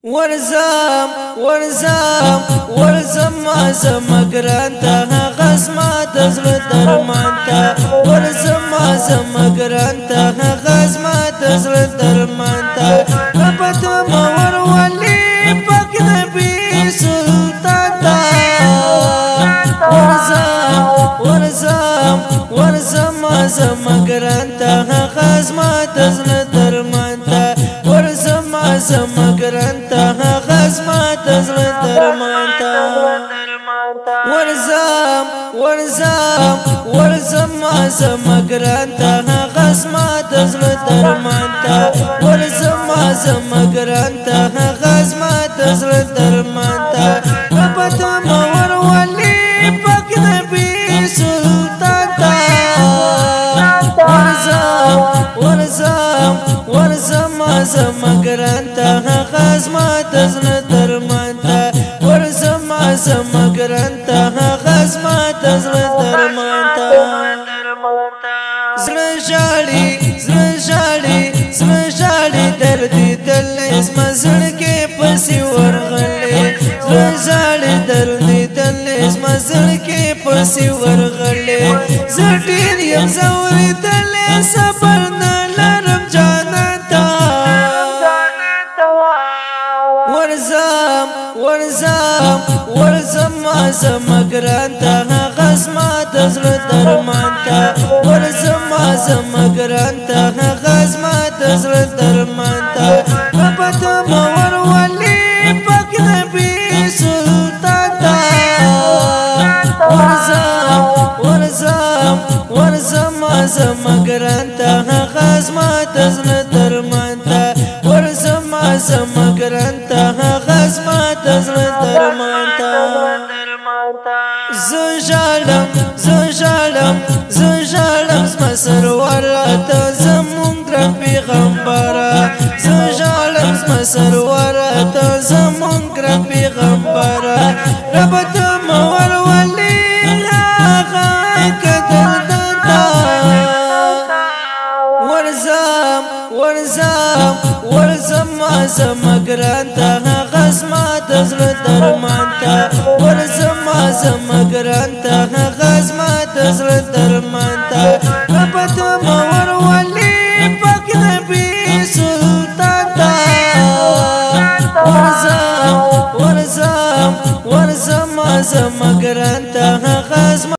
ورزم ورزم ورزم مازم گرانتا غزما دزل درمانتا ورزم مازم گرانتا غزما دزل درمانتا ربط مور ولی پاک نبی سلطان تا ورزم ورزم ورزم مازم گرانتا غزما دزل درمانتا ورزم مازم گرانتا غزما دزل درمانتا ورزم ورزم ورزم مازم گرانتا غزما دزل درمانتا ورزم مازم گرانتا غزما دزل درمانتا ربط مور ولی پاک نبی سلطان تا ورزم ورزم ورزم مازم گرانتا غزما دزل درمانتا ورزم مازم گرانتا غزما دزل درمانتا زرشالی زرشالی زرشالی دردی دل اسم زړګي پسې ورغلې زرشالی دردی دل اسم زړګي پسې ورغلې زټیر یم زوري دل صبر نه لرم جانتا ورزم ورزم ورزم مازم گرانتا غزما دزل درمانتا ورزم مازم گرانتا غزما دزل درمانتا ربط مور ولی پاک نبی سلطان تا ورزم ورزم ورزم مازم گرانتا غزما دزل درمانتا ورزم مازم گرانتا غزما دزل درمانتا زجالم زجالم زجالم زمسر ورات زمون گر پیغمبر زجالم زمسر ورات زمون گر پیغمبر ربط مور ولی آغا کدر دادا ورزم ورزم ورزم مازم گرانتا غزما دزل درمانتا ورزم مازم گرانتا غزما دزل